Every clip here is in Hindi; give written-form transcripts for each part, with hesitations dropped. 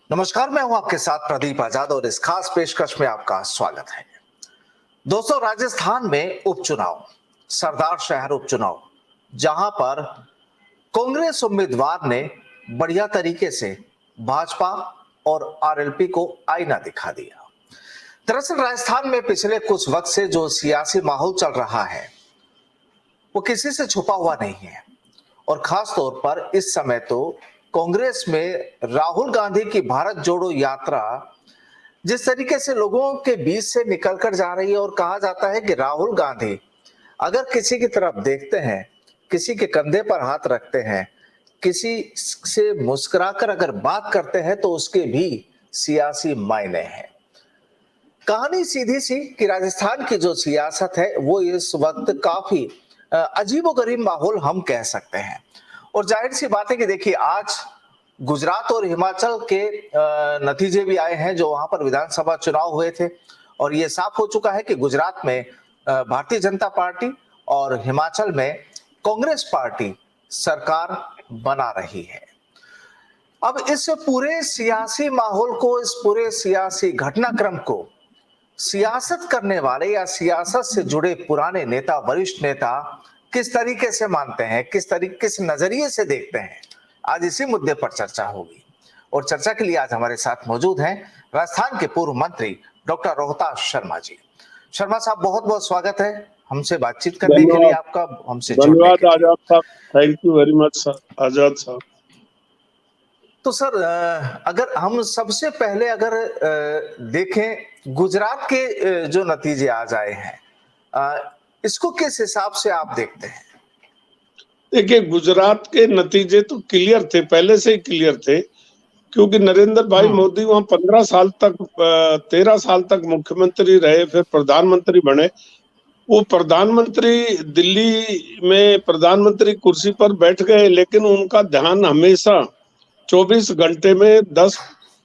नमस्कार, मैं हूं आपके साथ प्रदीप आजाद और इस खास पेशकश में आपका स्वागत है। दोस्तों, राजस्थान में उपचुनाव, सरदार शहर उपचुनाव, जहां पर कांग्रेस उम्मीदवार ने बढ़िया तरीके से भाजपा और आरएलपी को आईना दिखा दिया। दरअसल राजस्थान में पिछले कुछ वक्त से जो सियासी माहौल चल रहा है वो किसी से छुपा हुआ नहीं है और खास तौर पर इस समय तो कांग्रेस में राहुल गांधी की भारत जोड़ो यात्रा जिस तरीके से लोगों के बीच से निकलकर जा रही है और कहा जाता है कि राहुल गांधी अगर किसी की तरफ देखते हैं, किसी के कंधे पर हाथ रखते हैं, किसी से मुस्कुराकर अगर बात करते हैं तो उसके भी सियासी मायने हैं। कहानी सीधी सी कि राजस्थान की जो सियासत है वो इस वक्त काफी अजीबोगरीब माहौल हम कह सकते हैं। और जाहिर सी बात है कि देखिए, आज गुजरात और हिमाचल के नतीजे भी आए हैं जो वहां पर विधानसभा चुनाव हुए थे और ये साफ हो चुका है कि गुजरात में भारतीय जनता पार्टी और हिमाचल में कांग्रेस पार्टी सरकार बना रही है। अब इस पूरे सियासी माहौल को, इस पूरे सियासी घटनाक्रम को सियासत करने वाले या सियासत से जुड़े पुराने नेता, वरिष्ठ नेता किस तरीके से मानते हैं, किस नजरिए से देखते हैं, आज इसी मुद्दे पर चर्चा होगी। और चर्चा के लिए आज हमारे साथ मौजूद हैं राजस्थान के पूर्व मंत्री डॉक्टर रोहतास शर्मा जी। शर्मा साहब, बहुत बहुत स्वागत है हमसे बातचीत करने के लिए, आपका हमसे धन्यवाद आजाद साहब, थैंक यू वेरी मच आजाद साहब। तो सर, अगर हम सबसे पहले देखें गुजरात के जो नतीजे आज आए हैं, इसको किस हिसाब से आप देखते हैं? देखिए, गुजरात के नतीजे तो क्लियर थे, पहले से ही क्लियर थे, क्योंकि नरेंद्र भाई मोदी वहां 13 साल तक मुख्यमंत्री रहे, फिर प्रधानमंत्री बने। वो प्रधानमंत्री दिल्ली में प्रधानमंत्री कुर्सी पर बैठ गए, लेकिन उनका ध्यान हमेशा 24 घंटे में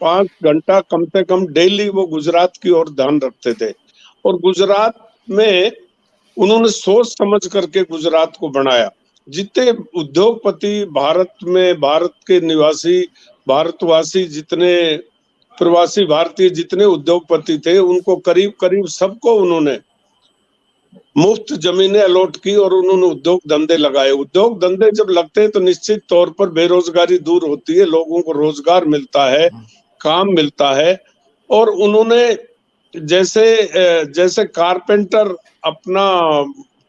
5 घंटा कम से कम डेली वो गुजरात की ओर ध्यान रखते थे। और गुजरात में उन्होंने सोच समझ करके गुजरात को बनाया। जितने उद्योगपति भारत में, भारत के निवासी भारतवासी, जितने प्रवासी भारतीय, जितने उद्योगपति थे, उनको करीब करीब सबको उन्होंने मुफ्त जमीनें अलॉट की और उन्होंने उद्योग धंधे लगाए। उद्योग धंधे जब लगते हैं तो निश्चित तौर पर बेरोजगारी दूर होती है, लोगों को रोजगार मिलता है, काम मिलता है। और उन्होंने जैसे कारपेंटर अपना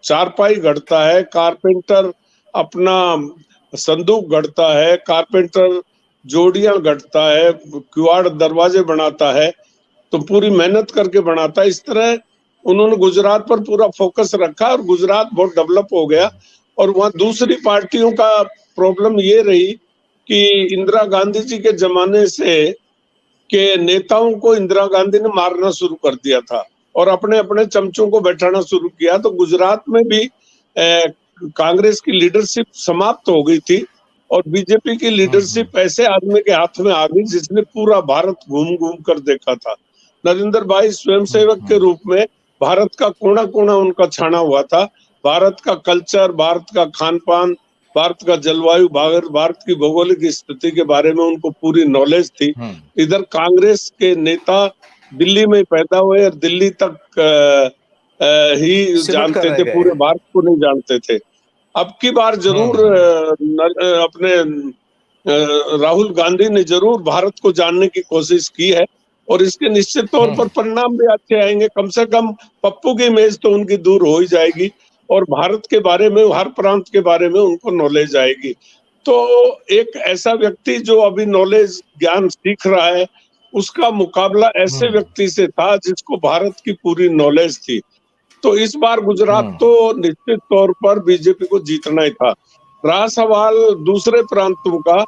चारपाई गढ़ता है, कारपेंटर अपना संदूक गढ़ता है, कारपेंटर जोड़ियां गढ़ता है, किवाड़ दरवाजे बनाता है, तो पूरी मेहनत करके बनाता है। इस तरह उन्होंने गुजरात पर पूरा फोकस रखा और गुजरात बहुत डेवलप हो गया। और वहां दूसरी पार्टियों का प्रॉब्लम ये रही कि इंदिरा गांधी जी के जमाने से के नेताओं को इंदिरा गांधी ने मारना शुरू कर दिया था और अपने अपने चमचों को बैठाना शुरू किया। तो गुजरात में भी कांग्रेस की लीडरशिप समाप्त हो गई थी और बीजेपी की लीडरशिप ऐसे आदमी के हाथ में आ गई जिसने पूरा भारत घूम घूम कर देखा था। नरेंद्र भाई स्वयंसेवक के रूप में भारत का कोना कोना उनका छाना हुआ था। भारत का कल्चर, भारत का खान पान, भारत का जलवायु, भारत की भौगोलिक स्थिति के बारे में उनको पूरी नॉलेज थी। इधर कांग्रेस के नेता दिल्ली में पैदा हुए और दिल्ली तक ही जानते थे, पूरे भारत को नहीं जानते थे। अब की बार जरूर अपने राहुल गांधी ने जरूर भारत को जानने की कोशिश की है और इसके निश्चित तौर पर परिणाम भी अच्छे आएंगे। कम से कम पप्पू की इमेज तो उनकी दूर हो ही जाएगी और भारत के बारे में, हर प्रांत के बारे में उनको नॉलेज आएगी। तो एक ऐसा व्यक्ति जो अभी नॉलेज, ज्ञान सीख रहा है, उसका मुकाबला ऐसे व्यक्ति से था जिसको भारत की पूरी नॉलेज थी। तो इस बार गुजरात तो निश्चित तौर पर बीजेपी को जीतना ही था। रहा सवाल दूसरे प्रांतों का,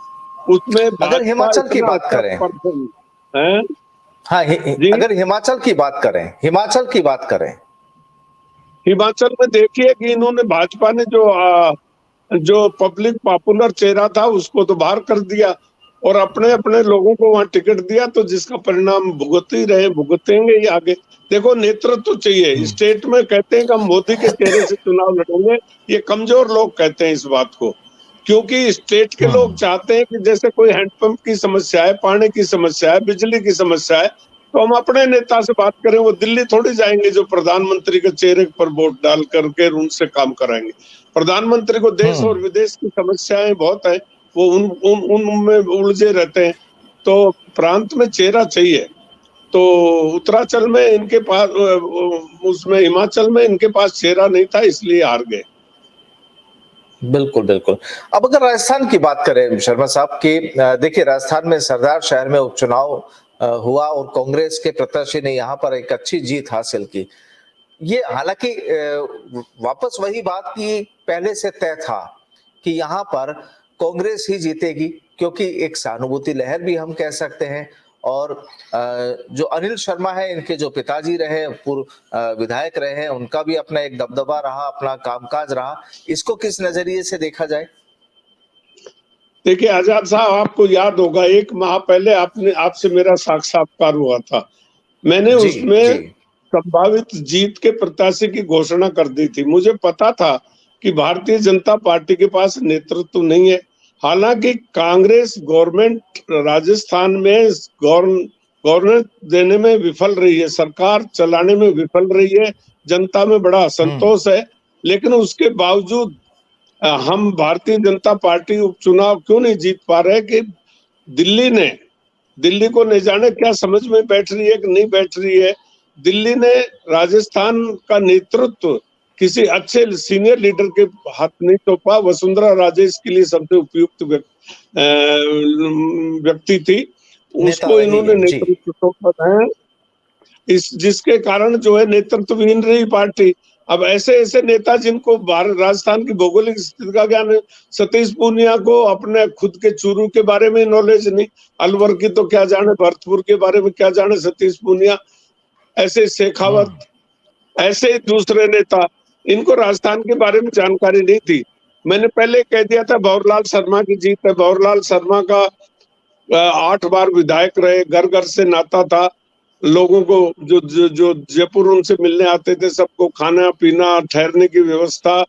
उसमें अगर हिमाचल की बात करें, हाँ, अगर हिमाचल की बात करें, हिमाचल में देखिए कि इन्होंने, भाजपा ने जो पब्लिक पॉपुलर चेहरा था उसको तो बाहर कर दिया और अपने अपने लोगों को वहां टिकट दिया, तो जिसका परिणाम भुगतेंगे ही आगे। देखो, नेतृत्व तो चाहिए। स्टेट में कहते हैं कि हम मोदी के चेहरे से चुनाव लड़ेंगे, ये कमजोर लोग कहते हैं इस बात को। क्योंकि स्टेट के लोग चाहते हैं कि जैसे कोई हैंडपंप की समस्या है, पानी की समस्या है, बिजली की समस्या है, तो हम अपने नेता से बात करें। वो दिल्ली थोड़ी जाएंगे जो प्रधानमंत्री के चेहरे पर वोट डाल करके उनसे काम कराएंगे। प्रधानमंत्री को देश और विदेश की समस्याएं बहुत है, वो उनमें उलझे रहते हैं। तो प्रांत में चेहरा चाहिए। तो उत्तरांचल में इनके पास, उसमें हिमाचल में इनके पास चेहरा नहीं था, इसलिए हार गए। बिल्कुल बिल्कुल। अब अगर राजस्थान की बात करें शर्मा साहब की, देखिए राजस्थान में सरदार शहर में उपचुनाव हुआ और कांग्रेस के प्रत्याशी ने यहाँ पर एक अच्छी जीत हासिल की। ये हालांकि वापस वही बात की पहले से तय था कि यहाँ पर कांग्रेस ही जीतेगी, क्योंकि एक सहानुभूति लहर भी हम कह सकते हैं। और जो अनिल शर्मा है, इनके जो पिताजी रहे, पूर्व विधायक रहे हैं, उनका भी अपना एक दबदबा रहा, अपना कामकाज रहा। इसको किस नजरिए से देखा जाए? देखिए आजाद साहब, आपको याद होगा 1 माह पहले आपसे मेरा साक्षात्कार हुआ था। मैंने जी, उसमें जी। संभावित जीत के प्रत्याशी की घोषणा कर दी थी। मुझे पता था कि भारतीय जनता पार्टी के पास नेतृत्व नहीं है। हालांकि कांग्रेस गवर्नमेंट राजस्थान में गवर्नर देने में विफल रही है, सरकार चलाने में विफल रही है, जनता में बड़ा असंतोष है। लेकिन उसके बावजूद हम भारतीय जनता पार्टी उपचुनाव क्यों नहीं जीत पा रहे कि दिल्ली को नहीं जाने क्या समझ में बैठ रही है कि नहीं बैठ रही है। दिल्ली ने राजस्थान का नेतृत्व किसी अच्छे सीनियर लीडर के हाथ नहीं सौंपा। वसुंधरा राजे इसके लिए सबसे उपयुक्त व्यक्ति थी, उसको इन्होंने नेतृत्व सौंपा है। जिसके कारण जो है नेतृत्वहीन रही पार्टी। अब ऐसे ऐसे नेता जिनको राजस्थान की भौगोलिक स्थिति का ज्ञान है, सतीश पूनिया को अपने खुद के चूरू के बारे में नॉलेज नहीं, अलवर की तो क्या जाने, भरतपुर के बारे में क्या जाने सतीश पूनिया, ऐसे शेखावत, ऐसे दूसरे नेता, इनको राजस्थान के बारे में जानकारी नहीं थी। मैंने पहले कह दिया था भंवरलाल शर्मा की जीत है। भंवरलाल शर्मा का 8 बार विधायक रहे, घर घर से नाता था। लोगों को जो जयपुर उनसे मिलने आते थे, सबको खाना पीना ठहरने की व्यवस्था।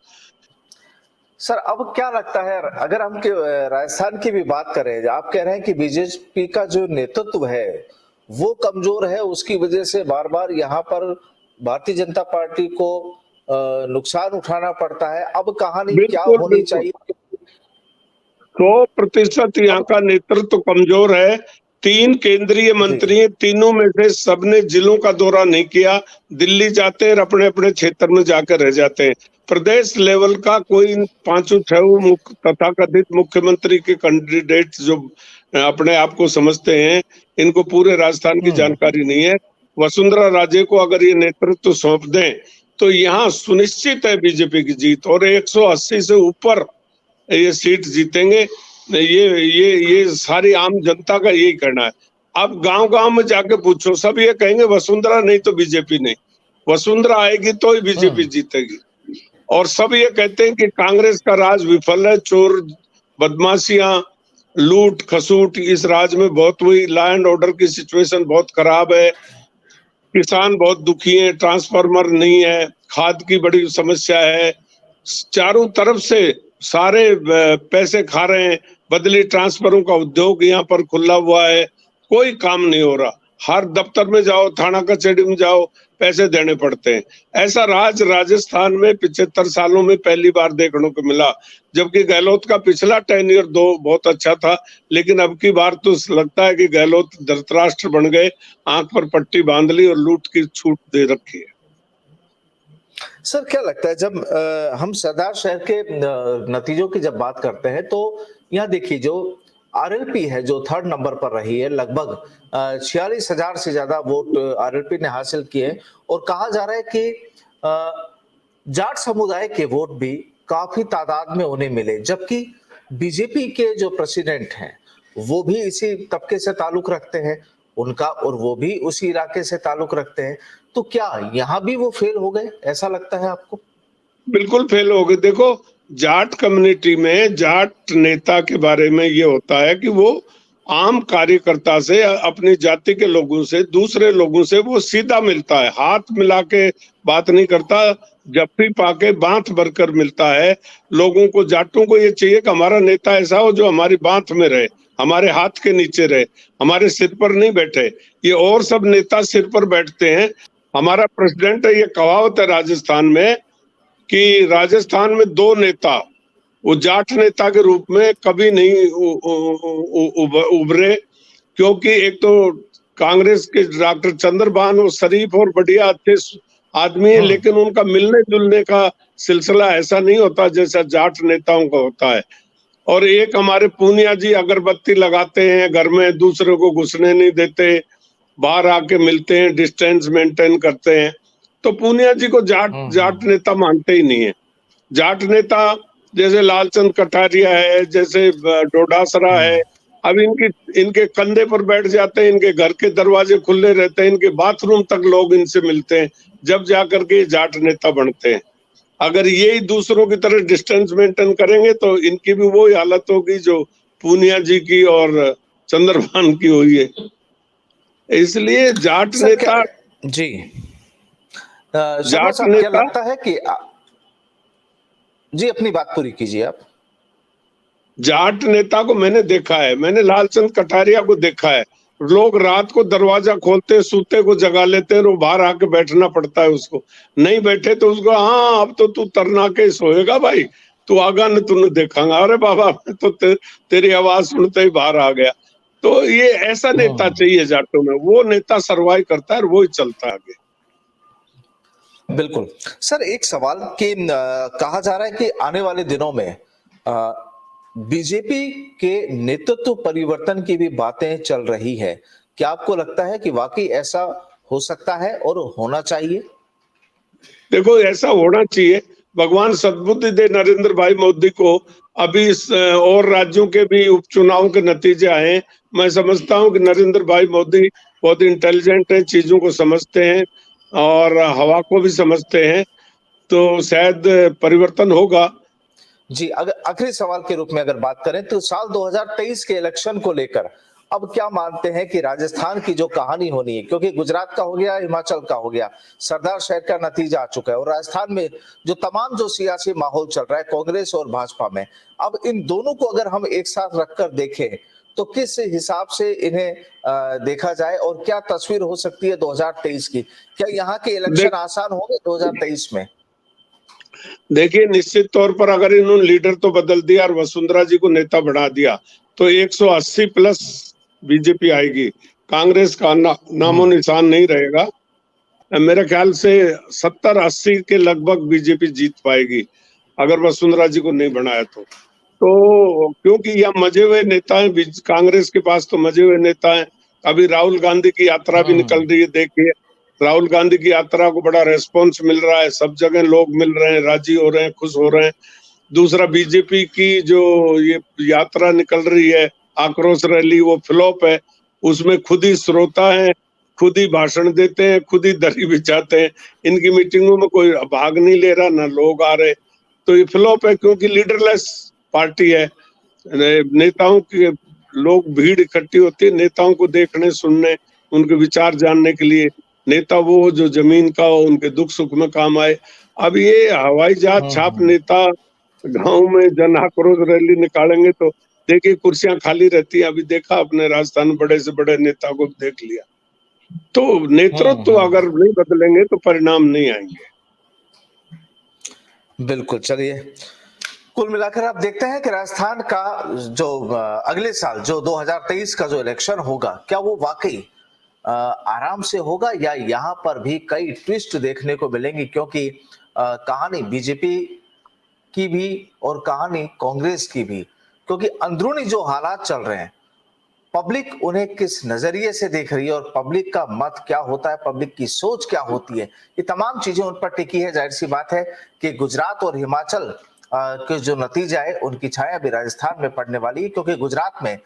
सर अब क्या लगता है, अगर हम राजस्थान की भी बात करें, आप कह रहे हैं कि बीजेपी का जो नेतृत्व है वो कमजोर है, उसकी वजह से बार बार यहाँ पर भारतीय जनता पार्टी को नुकसान उठाना पड़ता है। अब कहानी क्या होनी चाहिए? 100% यहाँ का नेतृत्व कमजोर है। 3 केंद्रीय मंत्री हैं, तीनों में से सबने जिलों का दौरा नहीं किया, दिल्ली जाते हैं और अपने अपने क्षेत्र में जाकर रह जाते हैं। प्रदेश लेवल का कोई 5-6 तथाकथित मुख्यमंत्री के कैंडिडेट जो अपने आप को समझते हैं, इनको पूरे राजस्थान की जानकारी नहीं है। वसुंधरा राजे को अगर ये नेतृत्व सौंप दें तो यहाँ सुनिश्चित है बीजेपी की जीत, और 180 से ऊपर ये सीट जीतेंगे। ये सारी आम जनता का यही कहना है। अब गांव-गांव में जाके पूछो, सब ये कहेंगे वसुंधरा नहीं तो बीजेपी नहीं, वसुंधरा आएगी तो ही बीजेपी जीतेगी। और सब ये कहते हैं कि कांग्रेस का राज विफल है, चोर बदमाशियां लूट खसूट इस राज में बहुत हुई, लॉ एंड ऑर्डर की सिचुएशन बहुत खराब है, किसान बहुत दुखी है, ट्रांसफार्मर नहीं है, खाद की बड़ी समस्या है, चारों तरफ से सारे पैसे खा रहे हैं, बदली ट्रांसफरों का उद्योग यहाँ पर खुला हुआ है, कोई काम नहीं हो रहा। हर दफ्तर में जाओ, थाना कचहरी में जाओ, पैसे देने पड़ते हैं। ऐसा राज राजस्थान में 75 सालों में पहली बार देखने को मिला। जबकि गहलोत का पिछला टेन्योर बहुत अच्छा था, लेकिन अब की बार तो लगता है कि गहलोत धृतराष्ट्र बन गए, आंख पर पट्टी बांध ली और लूट की छूट दे रखी है। सर क्या लगता है, जब हम सरदार शहर के नतीजों की जब बात करते हैं तो यहाँ देखिए जो आरएलपी है जो 3rd नंबर पर रही है, लगभग 46,000 से ज्यादा वोट आरएलपी ने हासिल किए। और कहा जा रहा है कि जाट समुदाय के वोट भी काफी तादाद में उन्हें मिले, जबकि बीजेपी के जो प्रेसिडेंट हैं वो भी इसी तबके से ताल्लुक रखते हैं उनका, और वो भी उसी इलाके से ताल्लुक रखते हैं। तो क्या यहाँ भी वो फेल हो गए, ऐसा लगता है आपको? बिल्कुल फेल हो गए। देखो, जाट कम्युनिटी में जाट नेता के बारे में ये होता है कि वो आम कार्यकर्ता से, अपनी जाति के लोगों से, दूसरे लोगों से वो सीधा मिलता है, हाथ मिला के बात नहीं करता, जफ्फी पाके बांथ भरकर मिलता है लोगों को। जाटों को ये चाहिए कि हमारा नेता ऐसा हो जो हमारी बांथ में रहे, हमारे हाथ के नीचे रहे, हमारे सिर पर नहीं बैठे। ये और सब नेता सिर पर बैठते हैं। हमारा प्रेसिडेंट है, ये कहावत है राजस्थान में कि राजस्थान में दो नेता वो जाट नेता के रूप में कभी नहीं उभरे, क्योंकि एक तो कांग्रेस के डॉक्टर चंद्रभान वो शरीफ और बढ़िया अच्छे आदमी है, लेकिन उनका मिलने जुलने का सिलसिला ऐसा नहीं होता जैसा जाट नेताओं का होता है। और एक हमारे पूनिया जी अगरबत्ती लगाते हैं घर में, दूसरे को घुसने नहीं देते, बाहर आके मिलते हैं, डिस्टेंस मेंटेन करते हैं। तो पूनिया जी को जाट नेता मानते ही नहीं है। जाट नेता जैसे लालचंद कटारिया है, जैसे डोडासरा है, अब इनके कंधे पर बैठ जाते हैं, इनके घर के दरवाजे खुले रहते हैं, इनके बाथरूम तक लोग इनसे मिलते हैं, जब जाकर के जाट नेता बनते हैं। अगर यही दूसरों की तरह डिस्टेंस मेंटेन करेंगे तो इनकी भी वही हालत होगी जो पूनिया जी की और चंद्रभान की हुई है। इसलिए जाट नेता जी जाट क्या नेता लगता है कि जी अपनी बात पूरी कीजिए आप। जाट नेता को मैंने देखा है, मैंने लालचंद कटारिया को देखा है, लोग रात को दरवाजा खोलते, सूते को जगा लेते हैं, वो बाहर आके बैठना पड़ता है उसको, नहीं बैठे तो उसको हाँ अब तो तू तरना के सोएगा भाई, तू आगा न तूने देखांगा, अरे बाबा मैं तो तेरी आवाज सुनते ही बाहर आ गया। तो ये ऐसा नेता चाहिए जाटों में, वो नेता सर्वाइव करता है और वो ही चलता है आगे। बिल्कुल सर, एक सवाल कि कहा जा रहा है कि आने वाले दिनों में बीजेपी के नेतृत्व परिवर्तन की भी बातें चल रही है। क्या आपको लगता है कि वाकई ऐसा हो सकता है और होना चाहिए? देखो ऐसा होना चाहिए, भगवान सद्बुद्धि दे नरेंद्र भाई मोदी को। अभी और राज्यों के भी उपचुनाव के नतीजे आए, मैं समझता हूं कि नरेंद्र भाई मोदी बहुत इंटेलिजेंट है, चीजों को समझते हैं और हवा को भी समझते हैं, तो शायद परिवर्तन होगा। जी, अगर आखिरी सवाल के रूप में अगर बात करें तो साल 2023 के इलेक्शन को लेकर अब क्या मानते हैं कि राजस्थान की जो कहानी होनी है, क्योंकि गुजरात का हो गया, हिमाचल का हो गया, सरदार शहर का नतीजा आ चुका है और राजस्थान में जो तमाम जो सियासी माहौल चल रहा है कांग्रेस और भाजपा में, अब इन दोनों को अगर हम एक साथ रखकर देखें तो किस हिसाब से इन्हें देखा जाए और क्या तस्वीर हो सकती है 2023 की? क्या यहाँ के इलेक्शन आसान होंगे 2023 में? देखिए निश्चित तौर पर अगर इन्होंने लीडर तो बदल दिया और वसुंधरा जी को नेता बढ़ा दिया तो 180 प्लस बीजेपी आएगी, कांग्रेस का नामो निशान नहीं रहेगा। मेरे ख्याल से 70-80 के लगभग बीजेपी जीत पाएगी अगर वसुंधरा जी को नहीं बनाया तो क्योंकि यह मजे हुए नेता हैं, कांग्रेस के पास तो मजे हुए नेता हैं। अभी राहुल गांधी की यात्रा भी निकल रही है, देखिए राहुल गांधी की यात्रा को बड़ा रेस्पॉन्स मिल रहा है, सब जगह लोग मिल रहे हैं, राजी हो रहे हैं, खुश हो रहे हैं। दूसरा बीजेपी की जो ये यात्रा निकल रही है आक्रोश रैली, वो फ्लॉप है, उसमें खुद ही श्रोता है, खुद ही भाषण देते हैं, खुद ही दरी बिछाते हैं, इनकी मीटिंगों में कोई भाग नहीं ले रहा, ना लोग आ रहे, तो ये फ्लॉप है क्योंकि लीडरलेस पार्टी है। नेताओं के लोग भीड़ इकट्ठी होती है नेताओं को देखने सुनने, उनके विचार जानने के लिए। नेता वो जो जमीन का हो, उनके दुख सुख में काम आए। अब ये हवाई जहाज छाप नेता गांव में जन आक्रोश रैली निकालेंगे तो देखिए कुर्सियां खाली रहती है। अभी देखा अपने राजस्थान में बड़े से बड़े नेता को देख लिया। तो नेतृत्व अगर नहीं बदलेंगे तो परिणाम नहीं आएंगे। बिल्कुल, चलिए कुल मिलाकर आप देखते हैं कि राजस्थान का जो अगले साल जो 2023 का जो इलेक्शन होगा, क्या वो वाकई आराम से होगा या यहाँ पर भी कई ट्विस्ट देखने को मिलेंगी, क्योंकि कहानी बीजेपी की भी और कहानी कांग्रेस की भी, क्योंकि अंदरूनी जो हालात चल रहे हैं, पब्लिक उन्हें किस नजरिए से देख रही है और पब्लिक का मत क्या होता है, पब्लिक की सोच क्या होती है, ये तमाम चीजें उन पर टिकी है। जाहिर सी बात है कि गुजरात और हिमाचल के जो नतीजा है उनकी छाया भी राजस्थान में पड़ने वाली है, क्योंकि गुजरात में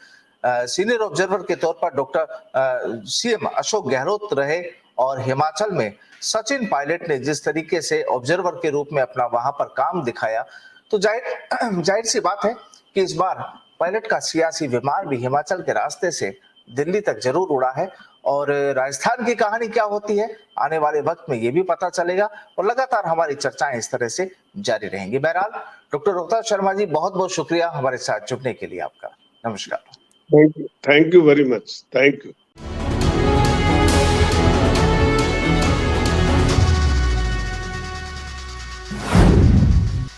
सीनियर ऑब्जर्वर के तौर पर डॉक्टर सीएम अशोक गहलोत रहे और हिमाचल में सचिन पायलट ने जिस तरीके से ऑब्जर्वर के रूप में अपना वहां पर काम दिखाया, तो जाहिर सी बात है कि इस बार पायलट का सियासी विमान भी हिमाचल के रास्ते से दिल्ली तक जरूर उड़ा है। और राजस्थान की कहानी क्या होती है आने वाले वक्त में ये भी पता चलेगा और लगातार हमारी चर्चाएं इस तरह से जारी रहेंगी। बहरहाल डॉक्टर रोहतास शर्मा जी, बहुत बहुत शुक्रिया हमारे साथ जुड़ने के लिए आपका। नमस्कार। Thank you very much. Thank you.